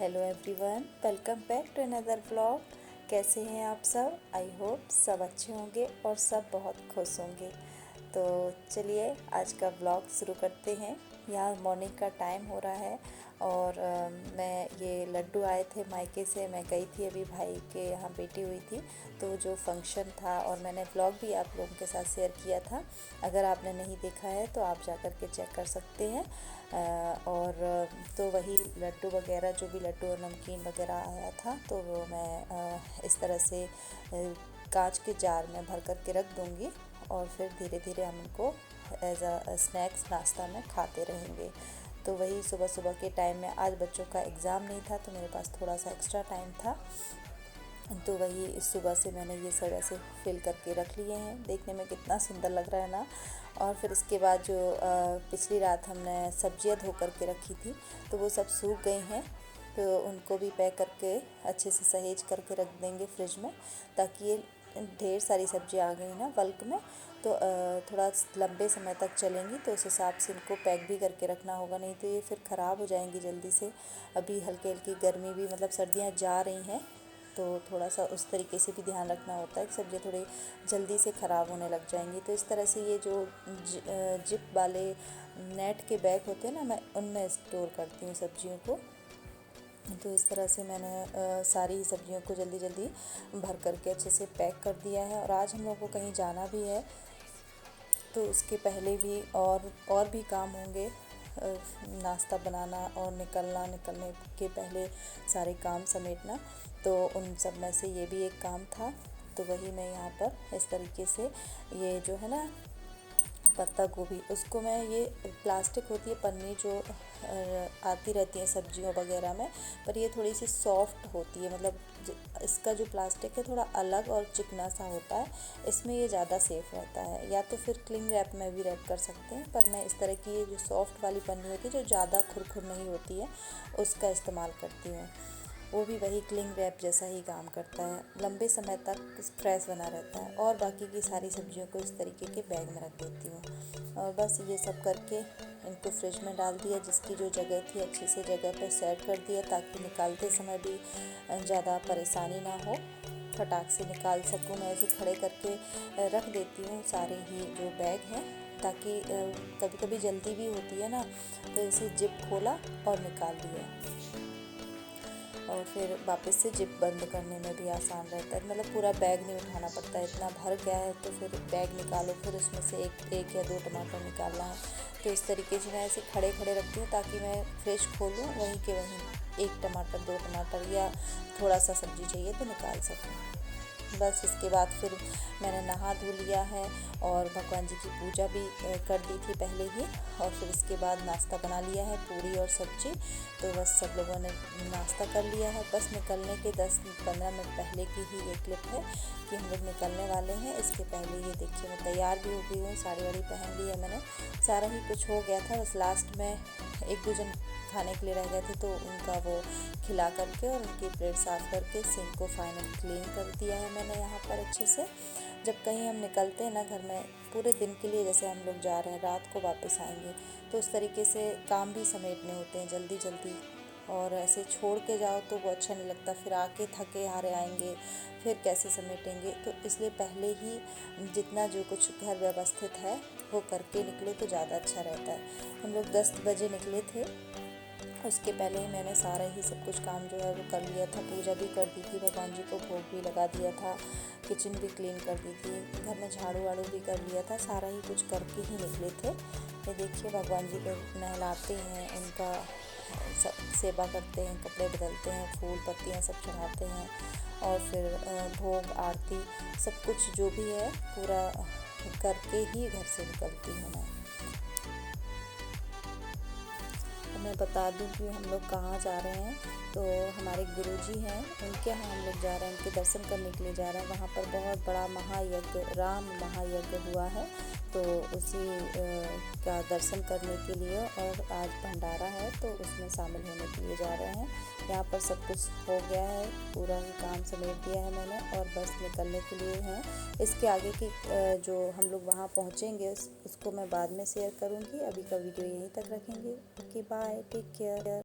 Hello everyone, welcome back to another vlog. कैसे हैं आप सब? आई होप सब अच्छे होंगे और सब बहुत खुश होंगे। तो चलिए आज का व्लॉग शुरू करते हैं। यहाँ मॉर्निंग का टाइम हो रहा है और मैं ये लड्डू आए थे मायके से। मैं गई थी अभी भाई के यहाँ, बेटी हुई थी तो जो फंक्शन था, और मैंने व्लॉग भी आप लोगों के साथ शेयर किया था। अगर आपने नहीं देखा है तो आप जा कर के चेक कर सकते हैं। और तो वही लड्डू वगैरह, जो भी लड्डू और नमकीन वगैरह आया था, तो वो मैं इस तरह से कांच के जार में भर कर के रख दूँगी और फिर धीरे धीरे हम उनको एज अ स्नैक्स नाश्ता में खाते रहेंगे। तो वही सुबह सुबह के टाइम में, आज बच्चों का एग्ज़ाम नहीं था तो मेरे पास थोड़ा सा एक्स्ट्रा टाइम था, तो वही इस सुबह से मैंने ये सब ऐसे फिल करके रख लिए हैं। देखने में कितना सुंदर लग रहा है ना। और फिर इसके बाद जो पिछली रात हमने सब्जियां धो करके रखी थी तो वो सब सूख गई हैं, तो उनको भी पैक करके अच्छे से सहेज करके रख देंगे फ्रिज में, ताकि ये ढेर सारी सब्जियां आ गई ना बल्क में, तो थोड़ा लंबे समय तक चलेंगी। तो उस हिसाब से इनको पैक भी करके रखना होगा, नहीं तो ये फिर ख़राब हो जाएंगी जल्दी से। अभी हल्की हल्की गर्मी भी, मतलब सर्दियाँ जा रही हैं, तो थोड़ा सा उस तरीके से भी ध्यान रखना होता है कि सब्ज़ियाँ थोड़ी जल्दी से ख़राब होने लग जाएंगी। तो इस तरह से ये जो जिप वाले नेट के बैग होते हैं ना, मैं उनमें स्टोर करती हूँ सब्जियों को। तो इस तरह से मैंने सारी ही सब्जियों को जल्दी जल्दी भर करके अच्छे से पैक कर दिया है। और आज हम लोग को कहीं जाना भी है, तो उसके पहले भी और भी काम होंगे। नाश्ता बनाना और निकलने के पहले सारे काम समेटना, तो उन सब में से ये भी एक काम था। तो वही मैं यहाँ पर इस तरीके से, ये जो है ना पत्ता गोभी, उसको मैं, ये प्लास्टिक होती है पन्नी जो आती रहती है सब्जियों वगैरह में, पर ये थोड़ी सी सॉफ्ट होती है, मतलब इसका जो प्लास्टिक है थोड़ा अलग और चिकना सा होता है, इसमें ये ज़्यादा सेफ़ रहता है। या तो फिर क्लिंग रैप में भी रैप कर सकते हैं, पर मैं इस तरह की ये जो सॉफ्ट वाली पन्नी होती है जो ज़्यादा खुरखुर नहीं होती है, उसका इस्तेमाल करती हूँ। वो भी वही क्लिंग रैप जैसा ही काम करता है, लंबे समय तक फ्रेश बना रहता है। और बाकी की सारी सब्जियों को इस तरीके के बैग में रख देती हूँ। और बस ये सब करके इनको फ्रिज में डाल दिया, जिसकी जो जगह थी अच्छी से जगह पर सेट कर दिया, ताकि निकालते समय भी ज़्यादा परेशानी ना हो, फटाक से निकाल सकूँ। मैं ऐसे खड़े करके रख देती हूँ सारे ही जो बैग हैं, ताकि कभी कभी जल्दी भी होती है ना, तो इसे जिप खोला और निकाल लिया, और फिर वापस से जिप बंद करने में भी आसान रहता है। मतलब पूरा बैग नहीं उठाना पड़ता है, इतना भर गया है तो फिर बैग निकालो, फिर उसमें से एक या दो टमाटर निकालना है। तो इस तरीके से मैं ऐसे खड़े खड़े रखती हूँ, ताकि मैं फ्रेश खोलूँ वहीं के वहीं, एक टमाटर, दो टमाटर, या थोड़ा सा सब्ज़ी चाहिए तो निकाल सकूँ। बस इसके बाद फिर मैंने नहा धो लिया है और भगवान जी की पूजा भी कर दी थी पहले ही, और फिर इसके बाद नाश्ता बना लिया है, पूरी और सब्जी। तो बस सब लोगों ने नाश्ता कर लिया है। बस निकलने के 10-15 मिनट पहले की ही ये क्लिप है कि हम लोग निकलने वाले हैं। इसके पहले ये देखिए मैं तैयार भी हो गई हूँ, साड़ी वाड़ी पहन ली है मैंने, सारा ही कुछ हो गया था। बस लास्ट में एक दो जन खाने के लिए रह गए थे, तो उनका वो खिला करके और उनकी प्लेट साफ़ करके सिंक को फाइनल क्लीन कर दिया है मैंने यहाँ पर अच्छे से। जब कहीं हम निकलते हैं ना घर में पूरे दिन के लिए, जैसे हम लोग जा रहे हैं, रात को वापस आएंगे, तो उस तरीके से काम भी समेटने होते हैं जल्दी जल्दी, और ऐसे छोड़ के जाओ तो वो अच्छा नहीं लगता। फिर आके थके हारे आएंगे, फिर कैसे समेटेंगे, तो इसलिए पहले ही जितना जो कुछ घर व्यवस्थित है वो करके निकलो तो ज़्यादा अच्छा रहता है। हम लोग 10 बजे निकले थे, उसके पहले ही मैंने सारा ही सब कुछ काम जो है वो कर लिया था। पूजा भी कर दी थी, भगवान जी को भोग भी लगा दिया था, किचन भी क्लीन कर दी थी, घर में झाड़ू वाड़ू भी कर लिया था, सारा ही कुछ करके ही निकले थे। ये देखिए भगवान जी को नहलाते हैं, उनका सेवा करते हैं, कपड़े बदलते हैं, फूल पत्तियाँ सब चढ़ाते हैं, और फिर भोग आरती सब कुछ जो भी है पूरा करके ही घर से निकलती हूँ मैं बता दूं कि हम लोग कहाँ जा रहे हैं। तो हमारे गुरुजी हैं, उनके यहाँ हम लोग जा रहे हैं, उनके दर्शन करने के लिए जा रहे हैं। वहाँ पर बहुत बड़ा महायज्ञ, राम महायज्ञ हुआ है, तो उसी का दर्शन करने के लिए, और आज भंडारा है तो उसमें शामिल होने के लिए जा रहे हैं। यहाँ पर सब कुछ हो गया है, पूरा ही काम समेट दिया है मैंने, और बस निकलने के लिए हैं। इसके आगे की जो हम लोग वहाँ पहुँचेंगे उसको मैं बाद में शेयर करूँगी। अभी का वीडियो यहीं तक रखेंगे। Okay bye, take care.